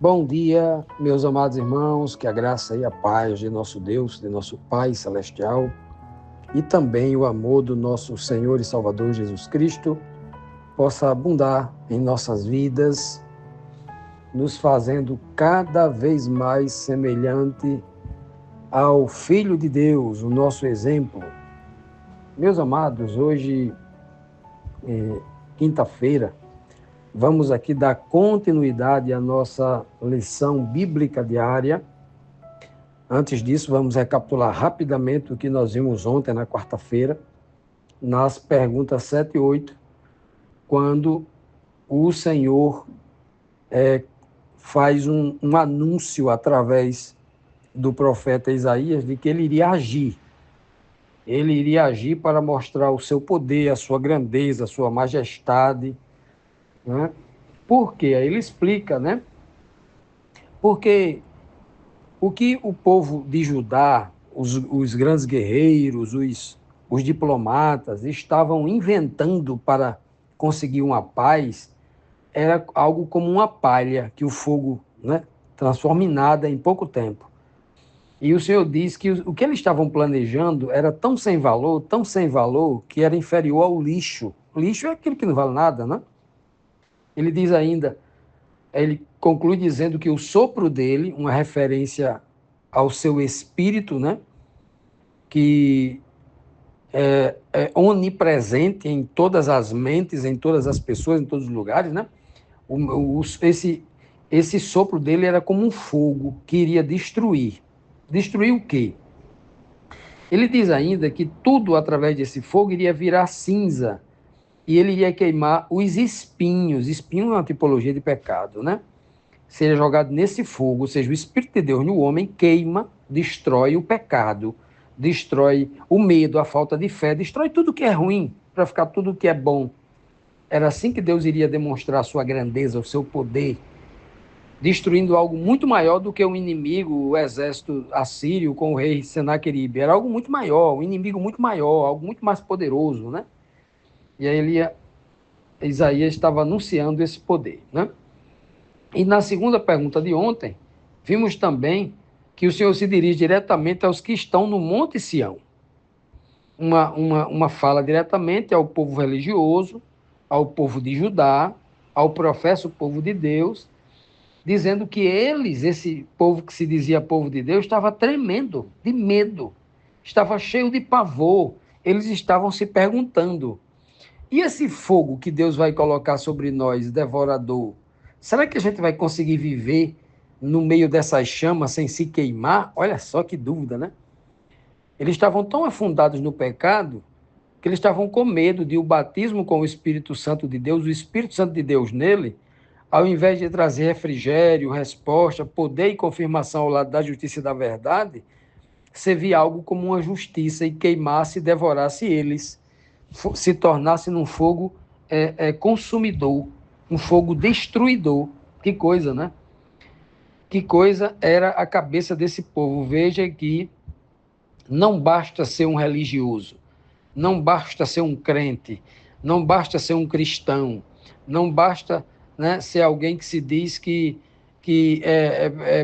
Bom dia, meus amados irmãos, que a graça e a paz de nosso Deus, de nosso Pai Celestial, e também o amor do nosso Senhor e Salvador Jesus Cristo possa abundar em nossas vidas, nos fazendo cada vez mais semelhante ao Filho de Deus, o nosso exemplo. Meus amados, hoje, quinta-feira, vamos aqui dar continuidade à nossa lição bíblica diária. Antes disso, vamos recapitular rapidamente o que nós vimos ontem, na quarta-feira, nas perguntas 7 e 8, quando o Senhor faz um anúncio através do profeta Isaías de que ele iria agir. Ele iria agir para mostrar o seu poder, a sua grandeza, a sua majestade, né? Por quê? Aí ele explica, né? Porque o que o povo de Judá, os grandes guerreiros, os diplomatas, estavam inventando para conseguir uma paz, era algo como uma palha que o fogo, né, transforma em nada em pouco tempo. E o Senhor diz que o que eles estavam planejando era tão sem valor, que era inferior ao lixo. O lixo é aquilo que não vale nada, né? Ele diz ainda, ele conclui dizendo que o sopro dele, uma referência ao seu espírito, né, que é onipresente em todas as mentes, em todas as pessoas, em todos os lugares, né? Esse sopro dele era como um fogo que iria destruir. Destruir o quê? Ele diz ainda que tudo através desse fogo iria virar cinza e ele iria queimar os espinhos. Espinho é uma tipologia de pecado, né? Seria jogado nesse fogo, ou seja, o Espírito de Deus no homem queima, destrói o pecado, destrói o medo, a falta de fé, destrói tudo que é ruim para ficar tudo que é bom. Era assim que Deus iria demonstrar a sua grandeza, o seu poder, destruindo algo muito maior do que o inimigo, o exército assírio com o rei Senaqueribe. Era algo muito maior, um inimigo muito maior, algo muito mais poderoso, né? E aí Isaías estava anunciando esse poder, né? E na segunda pergunta de ontem, vimos também que o Senhor se dirige diretamente aos que estão no Monte Sião. Uma fala diretamente ao povo religioso, ao povo de Judá, ao professo povo de Deus, dizendo que eles, esse povo que se dizia povo de Deus, estava tremendo de medo, estava cheio de pavor. Eles estavam se perguntando, e esse fogo que Deus vai colocar sobre nós, devorador, será que a gente vai conseguir viver no meio dessas chamas sem se queimar? Olha só que dúvida, né? Eles estavam tão afundados no pecado que eles estavam com medo de o batismo com o Espírito Santo de Deus, o Espírito Santo de Deus nele, ao invés de trazer refrigério, resposta, poder e confirmação ao lado da justiça e da verdade, servir algo como uma justiça e queimasse e devorasse eles, se tornasse num fogo consumidor, um fogo destruidor. Que coisa, né? Que coisa era a cabeça desse povo. Veja que não basta ser um religioso, não basta ser um crente, não basta ser um cristão, não basta, né, ser alguém que se diz que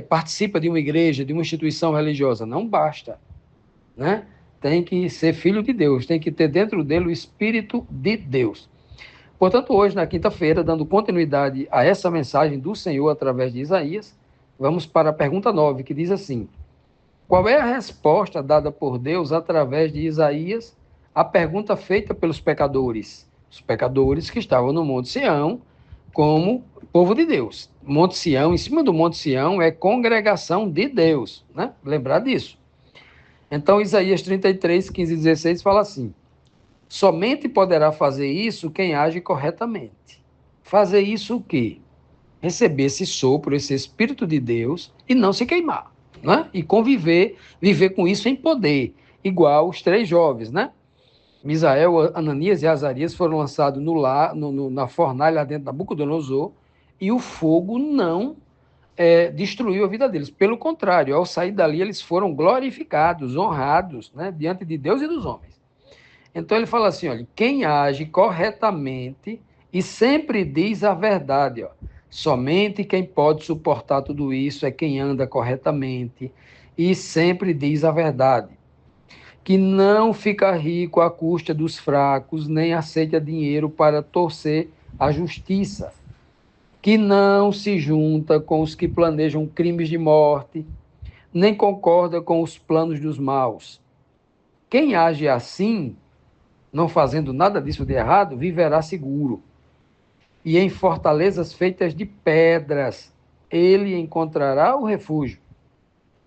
participa de uma igreja, de uma instituição religiosa. Não basta, né? Tem que ser filho de Deus, tem que ter dentro dele o Espírito de Deus. Portanto, hoje, na quinta-feira, dando continuidade a essa mensagem do Senhor através de Isaías, vamos para a pergunta 9, que diz assim: qual é a resposta dada por Deus através de Isaías à pergunta feita pelos pecadores? Os pecadores que estavam no Monte Sião como povo de Deus. Monte Sião, em cima do Monte Sião, é congregação de Deus, né? Lembrar disso. Então, Isaías 33, 15 e 16 fala assim: somente poderá fazer isso quem age corretamente. Fazer isso o quê? Receber esse sopro, esse Espírito de Deus e não se queimar, né? E viver com isso em poder, igual os 3 jovens, né? Misael, Ananias e Azarias foram lançados na fornalha lá dentro da Nabucodonosor, e o fogo não destruiu a vida deles. Pelo contrário, ao sair dali, eles foram glorificados, honrados, né, diante de Deus e dos homens. Então ele fala assim, olha, quem age corretamente e sempre diz a verdade, ó, Somente quem pode suportar tudo isso é quem anda corretamente e sempre diz a verdade, que não fica rico à custa dos fracos, nem aceita dinheiro para torcer a justiça, que não se junta com os que planejam crimes de morte, nem concorda com os planos dos maus. Quem age assim, não fazendo nada disso de errado, viverá seguro. E em fortalezas feitas de pedras, ele encontrará o refúgio.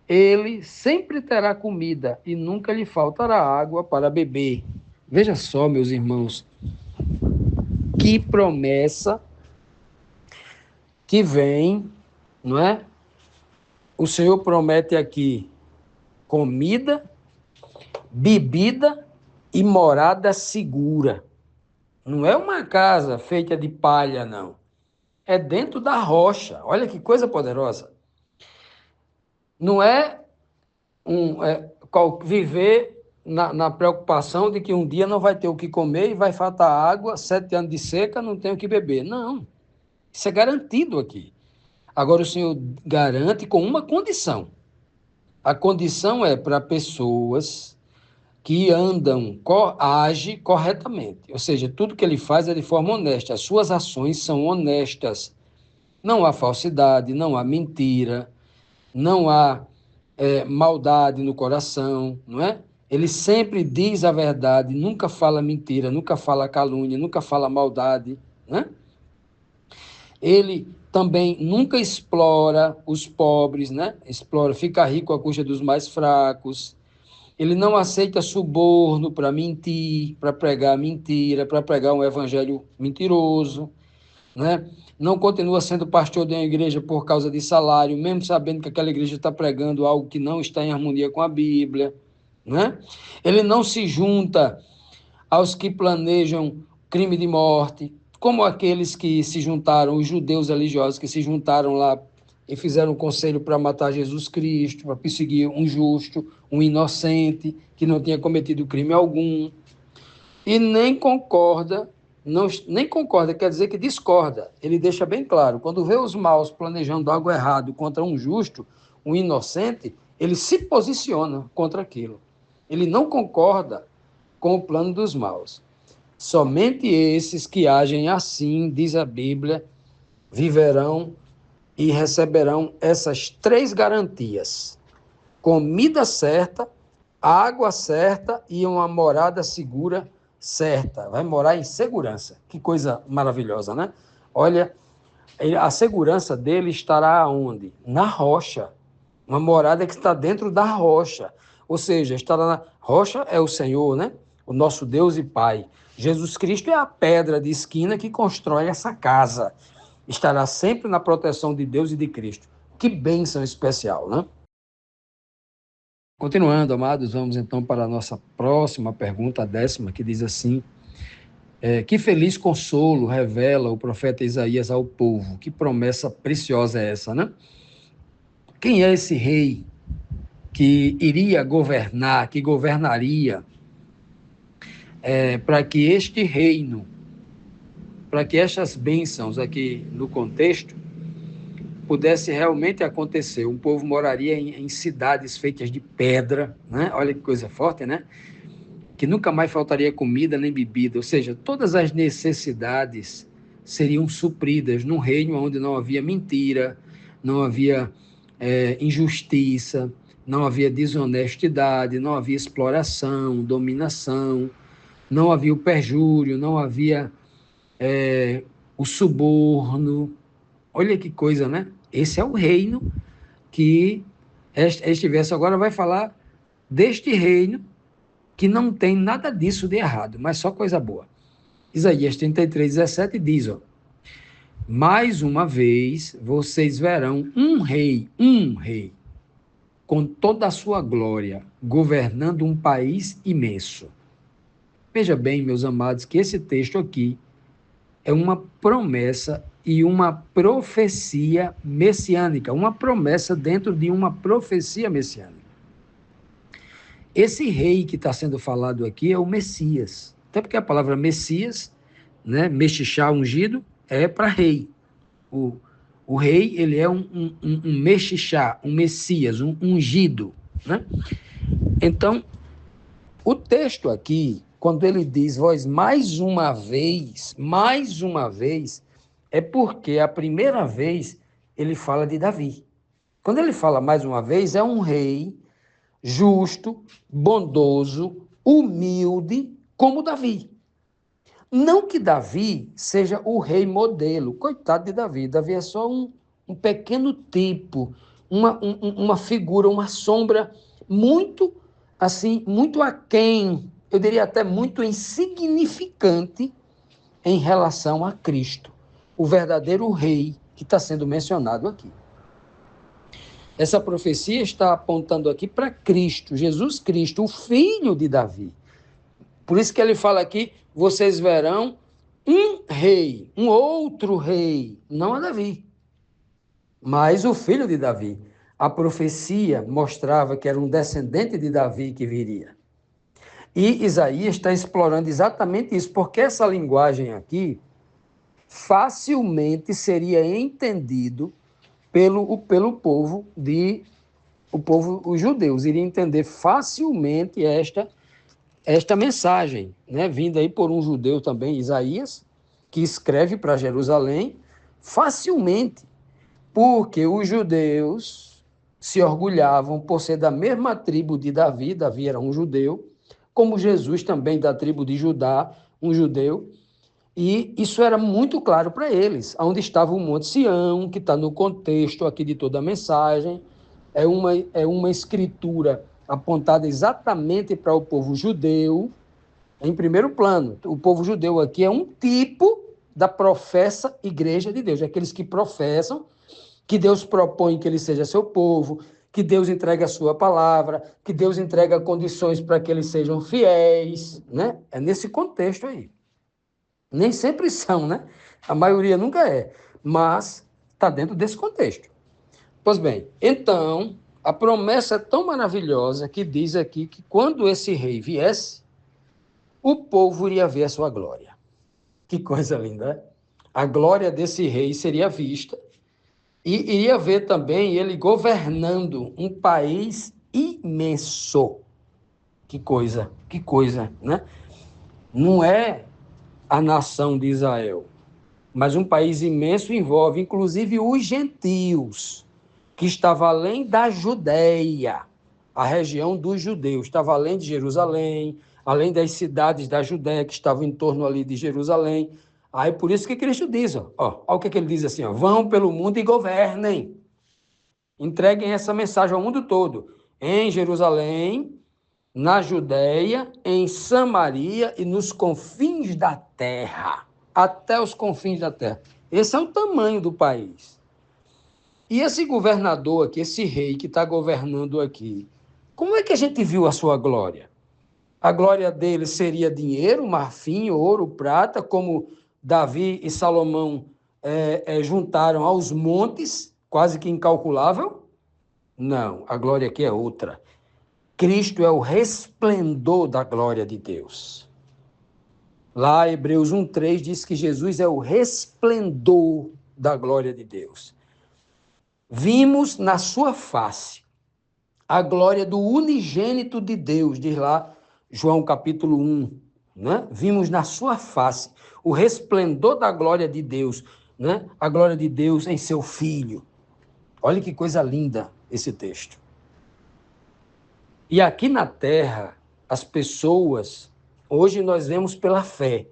Ele sempre terá comida e nunca lhe faltará água para beber. Veja só, meus irmãos, que promessa que vem, não é? O Senhor promete aqui comida, bebida e morada segura. Não é uma casa feita de palha, não. É dentro da rocha. Olha que coisa poderosa. Não é viver na preocupação de que um dia não vai ter o que comer e vai faltar água, 7 anos de seca, não tem o que beber. Não. Isso é garantido aqui. Agora o Senhor garante com uma condição. A condição é para pessoas que agem corretamente. Ou seja, tudo que ele faz é de forma honesta. As suas ações são honestas. Não há falsidade, não há mentira, não há maldade no coração, não é? Ele sempre diz a verdade, nunca fala mentira, nunca fala calúnia, nunca fala maldade, né? Ele também nunca explora os pobres, né? Explora, fica rico à custa dos mais fracos. Ele não aceita suborno para mentir, para pregar mentira, para pregar um evangelho mentiroso, né? Não continua sendo pastor de uma igreja por causa de salário, mesmo sabendo que aquela igreja está pregando algo que não está em harmonia com a Bíblia, né? Ele não se junta aos que planejam crime de morte, como aqueles que se juntaram, os judeus religiosos que se juntaram lá e fizeram um conselho para matar Jesus Cristo, para perseguir um justo, um inocente, que não tinha cometido crime algum, e nem concorda, não, nem concorda, quer dizer que discorda. Ele deixa bem claro, quando vê os maus planejando algo errado contra um justo, um inocente, ele se posiciona contra aquilo. Ele não concorda com o plano dos maus. Somente esses que agem assim, diz a Bíblia, viverão e receberão essas 3 garantias: comida certa, água certa e uma morada segura certa. Vai morar em segurança. Que coisa maravilhosa, né? Olha, a segurança dele estará onde? Na rocha. Uma morada que está dentro da rocha. Ou seja, estará na rocha é o Senhor, né? O nosso Deus e Pai. Jesus Cristo é a pedra de esquina que constrói essa casa. Estará sempre na proteção de Deus e de Cristo. Que bênção especial, né? Continuando, amados, vamos então para a nossa próxima pergunta, a 10ª, que diz assim: que feliz consolo revela o profeta Isaías ao povo. Que promessa preciosa é essa, né? Quem é esse rei que iria governar, que governaria para que este reino, para que estas bênçãos aqui no contexto, pudesse realmente acontecer? Um povo moraria em cidades feitas de pedra, né? Olha que coisa forte, né? Que nunca mais faltaria comida nem bebida, ou seja, todas as necessidades seriam supridas num reino onde não havia mentira, não havia injustiça, não havia desonestidade, não havia exploração, dominação, não havia o perjúrio, não havia o suborno. Olha que coisa, né? Esse é o reino que este verso agora vai falar deste reino que não tem nada disso de errado, mas só coisa boa. Isaías 33:17 diz, ó: mais uma vez vocês verão um rei, com toda a sua glória, governando um país imenso. Veja bem, meus amados, que esse texto aqui é uma promessa e uma profecia messiânica, uma promessa dentro de uma profecia messiânica. Esse rei que está sendo falado aqui é o Messias. Até porque a palavra Messias, né, Mexixá ungido, é para rei. O rei, ele é um mexixá, um messias, um ungido, né? Então, o texto aqui, quando ele diz vós mais uma vez, é porque a primeira vez ele fala de Davi. Quando ele fala mais uma vez, é um rei justo, bondoso, humilde, como Davi. Não que Davi seja o rei modelo, coitado de Davi. Davi é só um pequeno tipo, uma figura, uma sombra muito, assim, muito aquém, eu diria até muito insignificante em relação a Cristo, o verdadeiro rei que está sendo mencionado aqui. Essa profecia está apontando aqui para Cristo, Jesus Cristo, o filho de Davi. Por isso que ele fala aqui, vocês verão um rei, um outro rei, não é Davi, mas o filho de Davi. A profecia mostrava que era um descendente de Davi que viria. E Isaías está explorando exatamente isso, porque essa linguagem aqui facilmente seria entendido pelo povo os judeus, iria entender facilmente esta mensagem, né, vinda aí por um judeu também, Isaías, que escreve para Jerusalém facilmente, porque os judeus se orgulhavam por ser da mesma tribo de Davi, Davi era um judeu, como Jesus também da tribo de Judá, um judeu, e isso era muito claro para eles, onde estava o Monte Sião, que está no contexto aqui de toda a mensagem, é uma escritura apontada exatamente para o povo judeu, em primeiro plano. O povo judeu aqui é um tipo da professa igreja de Deus, é aqueles que professam que Deus propõe que ele seja seu povo, que Deus entrega a sua palavra, que Deus entrega condições para que eles sejam fiéis, né? É nesse contexto aí. Nem sempre são, né? A maioria nunca é, mas está dentro desse contexto. Pois bem, então, a promessa é tão maravilhosa que diz aqui que quando esse rei viesse, o povo iria ver a sua glória. Que coisa linda, né? A glória desse rei seria vista e iria ver também ele governando um país imenso. Que coisa, né? Não é a nação de Israel, mas um país imenso envolve inclusive os gentios, que estava além da Judéia, a região dos judeus, estava além de Jerusalém, além das cidades da Judéia que estavam em torno ali de Jerusalém. Aí por isso que Cristo diz, ó o que ele diz assim, ó, vão pelo mundo e governem, entreguem essa mensagem ao mundo todo, em Jerusalém, na Judéia, em Samaria e nos confins da terra, até os confins da terra. Esse é o tamanho do país. E esse governador aqui, esse rei que está governando aqui, como é que a gente viu a sua glória? A glória dele seria dinheiro, marfim, ouro, prata, como Davi e Salomão juntaram aos montes, quase que incalculável? Não, a glória aqui é outra. Cristo é o resplendor da glória de Deus. Lá, Hebreus 1:3 diz que Jesus é o resplendor da glória de Deus. Vimos na sua face a glória do unigênito de Deus, diz lá João capítulo 1, né? Vimos na sua face o resplendor da glória de Deus, né? A glória de Deus em seu Filho. Olha que coisa linda esse texto. E aqui na terra, as pessoas, hoje nós vemos pela fé,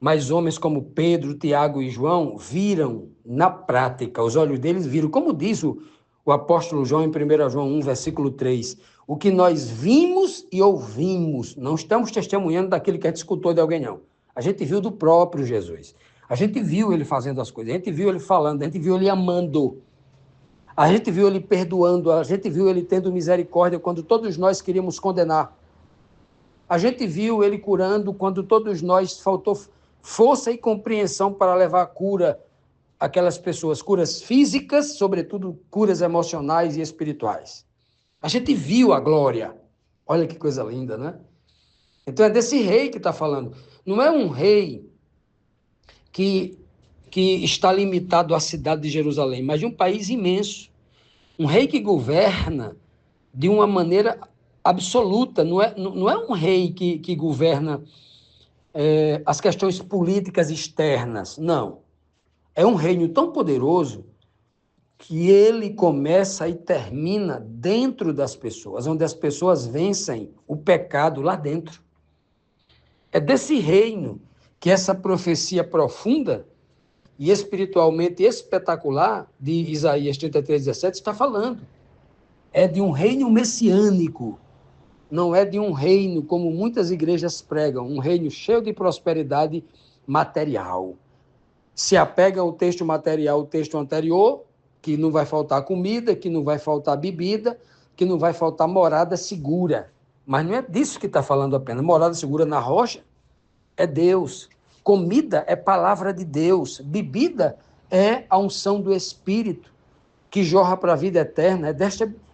mas homens como Pedro, Tiago e João viram na prática, os olhos deles viram, como diz o apóstolo João em 1 João 1, versículo 3, o que nós vimos e ouvimos, não estamos testemunhando daquele que a gente escutou de alguém, não. A gente viu do próprio Jesus. A gente viu ele fazendo as coisas, a gente viu ele falando, a gente viu ele amando. A gente viu ele perdoando, a gente viu ele tendo misericórdia quando todos nós queríamos condenar. A gente viu ele curando quando todos nós faltou força e compreensão para levar cura àquelas pessoas, curas físicas, sobretudo curas emocionais e espirituais. A gente viu a glória. Olha que coisa linda, né? Então é desse rei que está falando. Não é um rei que que está limitado à cidade de Jerusalém, mas de um país imenso. Um rei que governa de uma maneira absoluta, não é um rei que governa as questões políticas externas, não. É um reino tão poderoso que ele começa e termina dentro das pessoas, onde as pessoas vencem o pecado lá dentro. É desse reino que essa profecia profunda e espiritualmente espetacular de Isaías 33:17 está falando. É de um reino messiânico, não é de um reino como muitas igrejas pregam, um reino cheio de prosperidade material. Se apega ao texto material, o texto anterior, que não vai faltar comida, que não vai faltar bebida, que não vai faltar morada segura. Mas não é disso que está falando apenas. Morada segura na rocha é Deus. Comida é palavra de Deus. Bebida é a unção do Espírito, que jorra para a vida eterna.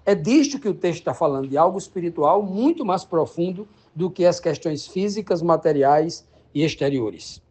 É disto que o texto está falando, de algo espiritual muito mais profundo do que as questões físicas, materiais e exteriores.